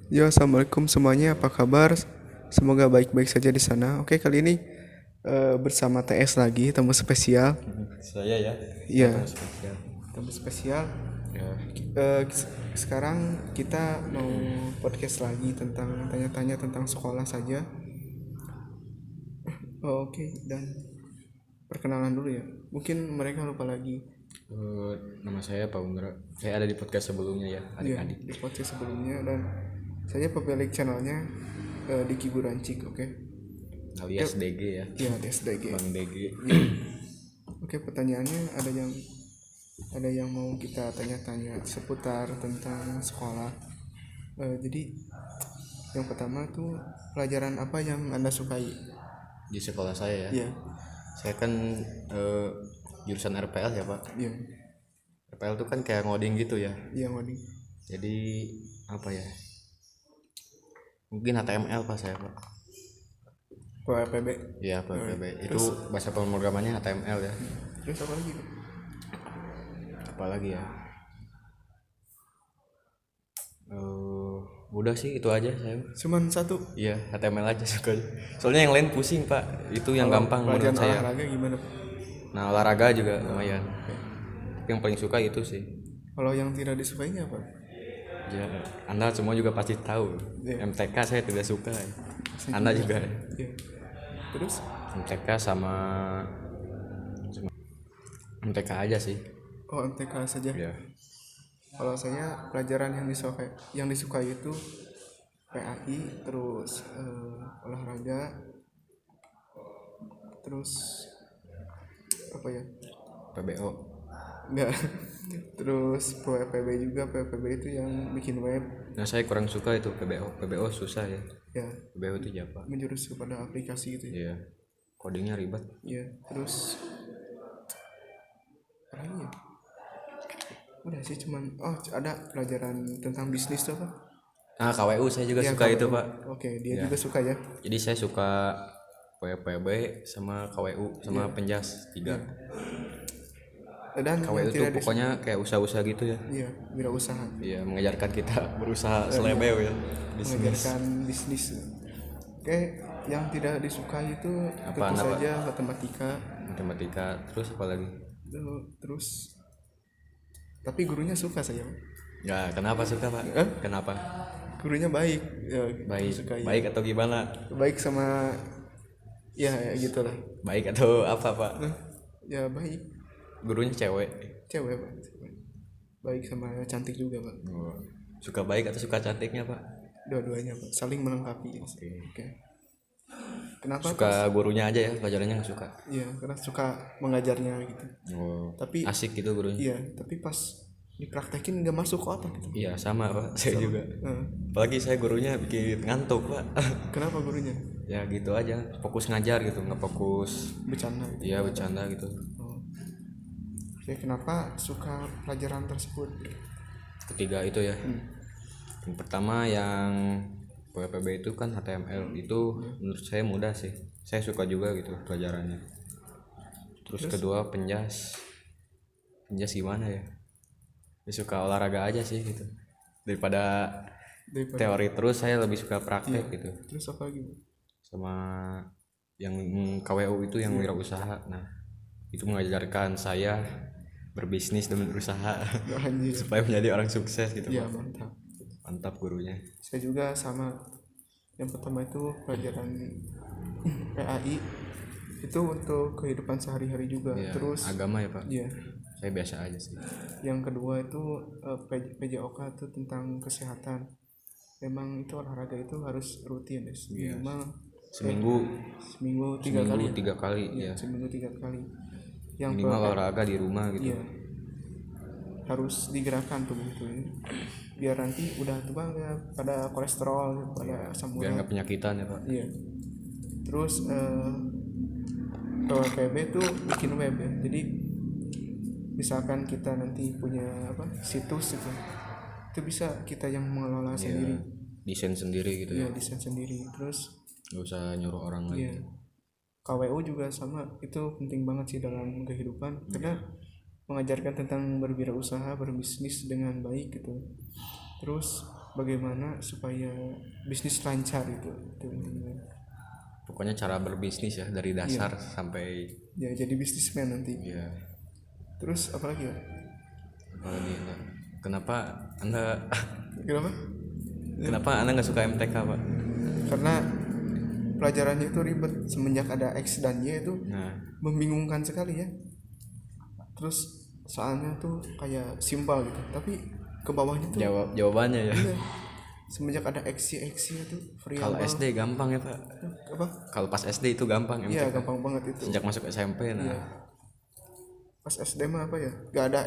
Ya, assalamualaikum semuanya. Apa kabar? Semoga baik-baik saja di sana. Oke, kali ini bersama TS lagi, tamu spesial. Saya ya, saya Ya, tamu spesial. tamu spesial. Ya, Sekarang kita mau podcast lagi tentang tanya-tanya tentang sekolah saja. Oke, dan perkenalan dulu ya. Mungkin mereka lupa lagi. nama saya Pak Undra. Saya ada di podcast sebelumnya ya, Ya, adik-adik. di podcast sebelumnya dan saya pemilik channelnya Diki Burancik. Oke. Alias Yuk. DG ya, Ya, di SDG. Bang DG. Oke, pertanyaannya ada yang mau kita tanya-tanya seputar tentang sekolah. Jadi yang pertama tuh pelajaran apa yang Anda sukai? Di sekolah saya ya. Iya, Saya kan jurusan RPL ya Pak. iya, RPL tuh kan kayak ngoding gitu ya. iya ngoding. Jadi apa ya? Mungkin HTML Pak saya Pak. PWPB. Iya PHP. Itu Terus, bahasa pemrogramannya HTML ya. terus apa lagi? Apalagi ya? Udah sih itu aja saya. Cuman satu. Iya, HTML aja suka. Soalnya yang lain pusing, Pak. Itu yang Kalau gampang pelajaran menurut saya. olahraga gimana? Nah, olahraga juga lumayan. Tapi yang paling suka itu sih. Kalau yang tidak disukainya apa? Ya, Anda semua juga pasti tahu. Iya. MTK saya tidak suka. Saya Anda juga. Iya. Terus, MTK sama MTK aja sih. oh MTK saja. Ya. Kalau saya pelajaran yang disukai itu PAI, terus olahraga, terus apa ya? PBO. Enggak. Terus PWPB juga. PWPB itu yang bikin web, Nah, saya kurang suka itu PBO. PBO susah ya. ya, PBO itu Java. menjurus kepada aplikasi gitu ya. Iya. Codingnya ribet. Ya, terus apa lagi ya? Udah sih cuman ada pelajaran tentang bisnis tuh apa? Ah, KWU saya juga Ya, suka itu, KWU. Pak. Oke, dia Ya. juga suka ya. Jadi saya suka PPB sama KWU sama Penjas 3. Dan KWU yang itu tidak pokoknya kayak usaha-usaha gitu ya. Iya, wirausaha, Iya, mengajarkan kita berusaha selebeo ya. Bisnis. mengajarkan bisnis. Oke, yang tidak disukai itu tentu Apaan, apa? saja matematika. Matematika, terus apa lagi? Terus tapi gurunya suka saya. Ya, kenapa suka, Pak? Kenapa? Gurunya baik, ya, Baik. suka ya. Baik atau gimana? Baik sama ya gitulah. Baik atau apa, Pak? Ya baik, Gurunya cewek. cewek Pak. Baik sama cantik juga Pak. Oh. Suka baik atau suka cantiknya, Pak? Dua-duanya Pak, saling melengkapi. Oke. Kenapa? Suka gurunya aja ya, pelajarannya nggak suka. Iya, karena suka mengajarnya gitu. Oh. Tapi Asik gitu gurunya. iya, tapi pas dipraktekin nggak masuk ke otak gitu. Iya, sama, Pak. Saya juga. Nah, Apalagi saya gurunya bikin ngantuk, Pak. kenapa gurunya? Ya gitu aja, fokus ngajar gitu, nggak fokus. Bercanda gitu. Iya, bercanda gitu. Oh. Oke, kenapa suka pelajaran tersebut? Ketiga itu ya. Yang pertama yang PPB itu kan HTML itu menurut saya mudah sih. Saya suka juga gitu pelajarannya. Terus kedua Penjas gimana ya? Saya suka olahraga aja sih gitu. Daripada teori terus saya lebih suka praktek gitu. Terus apa lagi? Sama yang KWU itu yang wirausaha. Nah, itu mengajarkan saya berbisnis dan berusaha Anjir. supaya menjadi orang sukses gitu, Iya, Pak. mantap. Mantap gurunya. Saya juga sama. Yang pertama itu pelajaran PAI itu untuk kehidupan sehari-hari juga. Ya, Terus agama ya, Pak. iya, Saya biasa aja sih. yang kedua itu PJOK itu tentang kesehatan. Memang itu olahraga itu harus rutin ya. Minimal Seminggu seminggu 3 kali. 3 kali Iya, ya. seminggu 3 kali. Yang Minimal olahraga di rumah gitu. iya, harus digerakkan tubuh itu ya. Biar nanti udah tua nggak pada kolesterol, pada asam Biar urat. nggak penyakitan ya, Pak. Iya. Terus PWPB itu bikin web ya. Jadi misalkan kita nanti punya situs itu bisa kita yang mengelola sendiri. Desain sendiri gitu Iya, ya. desain sendiri. Terus Nggak usah nyuruh orang lagi. iya, KWU juga sama, itu penting banget sih dalam kehidupan karena mengajarkan tentang berwirausaha, berbisnis dengan baik gitu. Terus bagaimana supaya bisnis lancar itu intinya. Pokoknya cara berbisnis ya dari dasar sampai Ya jadi bisnismen nanti. ya. Terus apalagi ya? Apalagi Pak? Kenapa anda Kenapa? kenapa anda nggak suka MTK Pak? Karena pelajarannya itu ribet, semenjak ada X dan Y itu Nah, membingungkan sekali ya. Terus soalnya tuh kayak simpel gitu, tapi ke bawahnya tuh jawabannya ya. iya, semenjak ada X itu Kalau variabel. SD gampang ya Pak. Apa? Kalau pas SD itu gampang Iya, MTK. gampang banget itu. Sejak masuk SMP nah Iya. Pas SD mah apa ya? Gak ada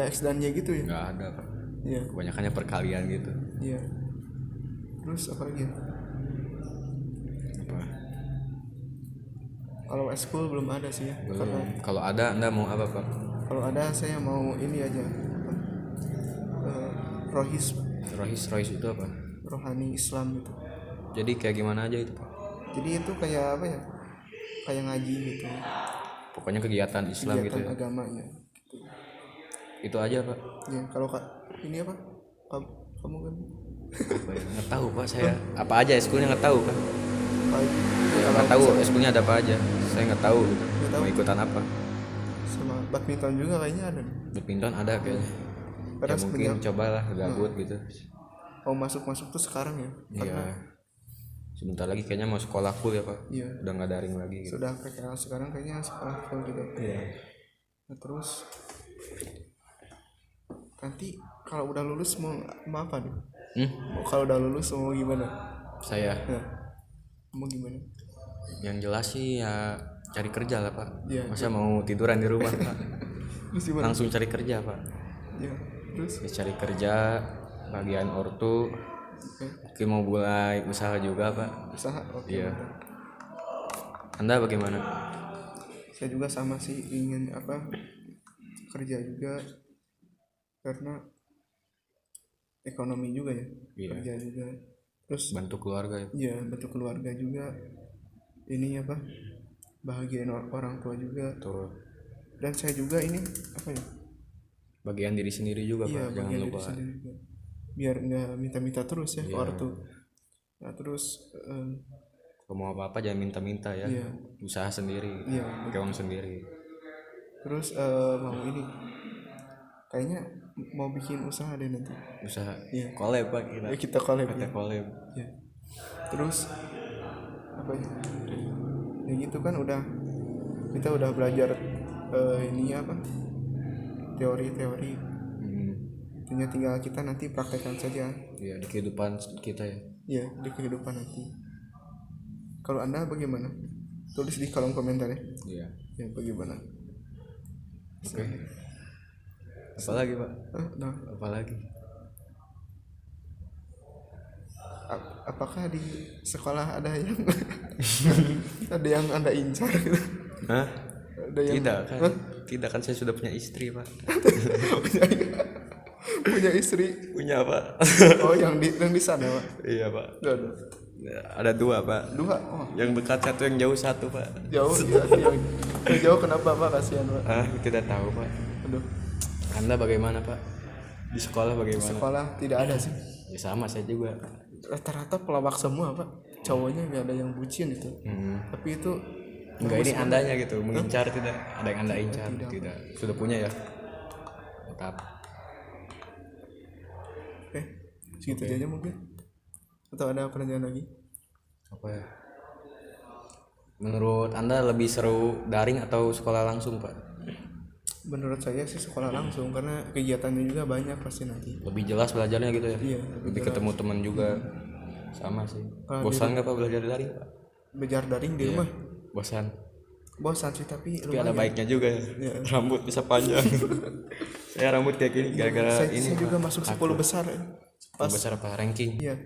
X dan Y gitu ya. nggak ada Pak. Iya. Kebanyakannya perkalian gitu. Iya. Terus apa lagi ya? Apa? Kalau school belum ada sih ya. Karena Kalau ada anda mau apa Pak? kalau ada saya mau ini aja. Apa? Rohis, Rohis itu apa? rohani Islam gitu. Jadi kayak gimana aja itu Pak? Jadi itu kayak apa ya? Kayak ngaji gitu. Pokoknya kegiatan Islam gitu Kegiatan ya. agamanya. Gitu. Itu aja Pak. Ya, kalau Kak ini apa? Kamu kan Apa ya? Nggak tahu Pak saya. Apa aja eskulnya nggak tahu kan? kayak Ya, nggak tahu eskulnya ada apa aja. Saya nggak tahu gitu. tahu. Mau ikutan apa? sama badminton juga kayaknya ada. Badminton ada kayaknya. Karena Ya mungkin semenjak cobalah gabut gitu. mau masuk tuh sekarang ya. Karena Iya. Sebentar lagi kayaknya mau sekolah full ya Pak. iya, Udah nggak daring lagi gitu. sudah PKL sekarang kayaknya sekolah full gitu. Iya. Nah, terus nanti kalau udah lulus mau apa nih? Kalau udah lulus mau gimana? Saya Nah, mau gimana? yang jelas sih ya cari kerja lah Pak. Iya. Masa mau tiduran di rumah Pak? Terus gimana? Langsung cari kerja Pak. Ya, terus Ya, cari kerja bagian ortu. Mungkin mau mulai usaha juga Pak. usaha. Oke. Iya. mantap. Anda bagaimana? Saya juga sama sih, ingin apa, kerja juga karena ekonomi juga ya. Iya. Kerja juga, terus Bantu keluarga ya. ya bentuk keluarga juga, ini apa, bahagiain orang tua juga. Tuh Dan saya juga ini apa ya, bagian diri sendiri juga iya, Pak. Jangan bagian lupa. diri sendiri juga, biar nggak minta-minta terus ya ke Iya. ortu. Nah terus Kalau mau apa-apa jangan minta-minta ya. Iya. Usaha sendiri. Iya, Pakai uang sendiri. terus mau ini kayaknya mau bikin usaha deh nanti. Usaha. Iya. Collab Pak kita. Ya, kita collab Kita ya. collab. Ya. Terus apa ya? Ya gitu kan kita udah belajar ini apa? Teori-teori. Tinggal kita nanti praktekkan saja. Iya, di kehidupan kita ya. Ya, di kehidupan nanti. Kalau Anda bagaimana? Tulis di kolom komentar ya. Iya. Ya, bagaimana? Oke. Apalagi Pak? Nah, Apalagi? apakah di sekolah ada yang ada yang Anda incar gitu? Hah? Ada yang Tidak kan? Tidak kan saya sudah punya istri Pak. punya istri? Punya Pak. Oh, yang di sana, Pak. Iya Pak. Aduh. Ada dua Pak. Dua. Oh, Yang dekat satu, yang jauh satu Pak. jauh ya. Yang jauh kenapa, Pak? Kasihan, Pak. Tidak tahu Pak. Aduh. Anda bagaimana Pak? Di sekolah bagaimana? Sekolah tidak ada sih. Ya sama saya juga. Rata-rata pelawak semua, Pak. Cowoknya nggak ada yang bucin itu. Tapi itu Enggak, ini andanya gitu, mengincar tidak? Ada yang Anda incar? Tidak. Tidak. Sudah punya ya? Mantap. oke. Segitu aja mungkin. Atau ada pertanyaan lagi? Apa ya? Menurut Anda lebih seru daring atau sekolah langsung Pak? Menurut saya sih sekolah langsung karena kegiatannya juga banyak pasti nanti. Lebih jelas belajarnya gitu ya? Iya, Lebih ketemu teman juga. Sama sih. Kalau Bosan nggak Pak belajar daring Pak? Belajar daring di rumah. Bosan. Bosan sih tapi Tapi ada lumayan. baiknya juga ya. Iya. Rambut bisa panjang. Saya rambut kayak gini gara-gara saya ini. juga Pak. masuk 10 besar. Pas besar apa ranking? Iya.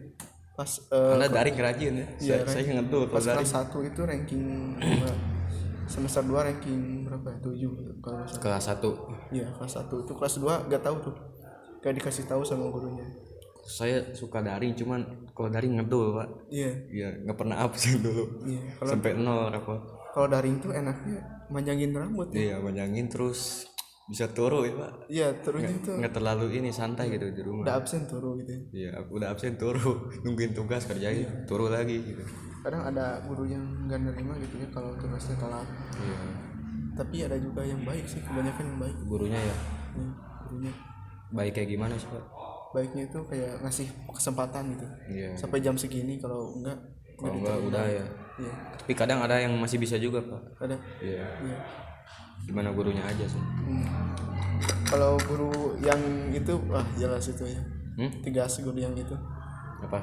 Pas Anda daring rajin ya. Iya, Saya ngedul pas kalau daring. kelas 1 itu ranking 5. Semester 2 ranking berapa ya? 7 kalau nggak salah. Kelas 1. Iya, kelas 1 itu kelas 2 enggak tahu tuh. Gak dikasih tahu sama gurunya. Saya suka daring, cuman kalau daring ngedul Pak. Iya. Iya, nggak pernah absen dulu. Iya. Sampai 0 rapot. Kalau daring tuh enaknya manjangin rambut ya. Iya, panjangin terus bisa turu ya pak, Iya turunnya tuh nggak terlalu ini santai gitu di rumah. udah absen turu gitu ya. Iya udah absen turu nungguin tugas kerjain turu lagi gitu. Kadang ada guru yang nggak nerima gitu ya kalau tugasnya telat, Iya tapi ada juga yang baik sih, kebanyakan yang baik. gurunya ya, Gurunya baik kayak gimana sih pak? baiknya itu kayak ngasih kesempatan gitu Iya sampai jam segini, kalau enggak kalau enggak udah ya, iya tapi kadang ada yang masih bisa juga pak. ada. Iya Iya. gimana gurunya aja sih. Kalau guru yang itu jelas itu ya, tegas. Guru yang itu, Apa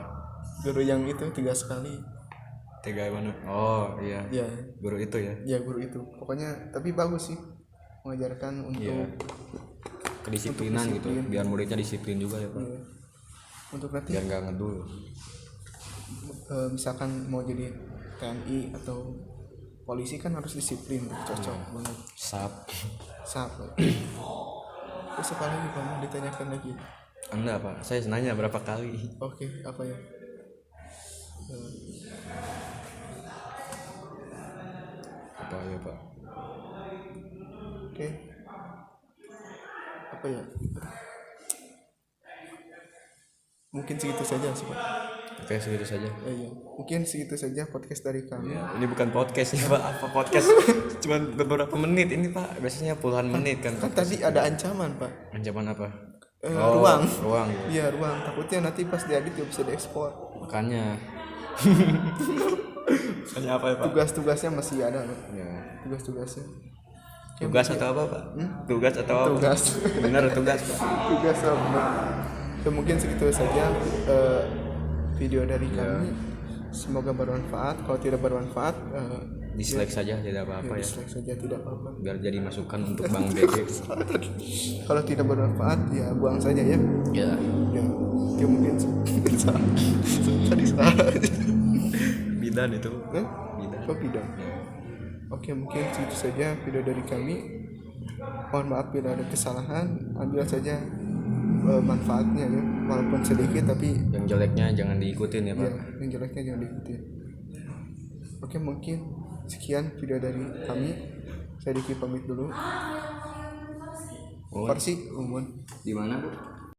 guru yang itu tegas sekali. tiga mana? Oh iya Ya guru itu ya. ya guru itu pokoknya, tapi bagus sih mengajarkan untuk Iya kedisiplinan gitu biar muridnya disiplin juga ya pak, iya, untuk nanti biar nggak ngedul. misalkan mau jadi TNI atau polisi kan harus disiplin, cocok banget. Sap Sap. Terus apa lagi Pak, mau ditanyakan lagi? anda pak, saya nanya berapa kali. Oke, apa ya? Apa ya pak? Oke. Apa ya? Mungkin segitu saja sih Pak. Oke segitu saja. Iya. Mungkin segitu saja podcast dari kami. Ini bukan podcast ya pak, apa podcast cuman beberapa menit ini pak, biasanya puluhan menit kan. Kan tadi ada ancaman Pak. Ancaman apa? Ruang. Ruang ya. Iya ruang. Takutnya nanti pas diedit tidak bisa diekspor. Makanya makanya apa ya pak? Tugas-tugasnya masih ada Pak. Ya. Tugas-tugasnya. Tugas atau apa pak? Tugas atau apa? Tugas. Bener tugas pak. Tugas apa? Ya, mungkin segitu saja video dari kami. Semoga bermanfaat. Kalau tidak bermanfaat, Dislike saja tidak apa-apa ya. dislike saja, tidak apa-apa. Biar jadi masukan untuk Bang BG. Kalau tidak bermanfaat, ya buang saja ya. Ya. Ya mungkin salah. Tadi salah. Bidan itu. Bidan. Oh bidang. Oke, mungkin segitu saja video dari kami. Mohon maaf bila ada kesalahan. Ambil saja manfaatnya ya, walaupun sedikit, tapi Yang jeleknya jangan diikutin ya pak. ya, yang jeleknya jangan diikuti. Oke, mungkin sekian video dari kami. Saya Diki pamit dulu. Versi umum. Di mana bu?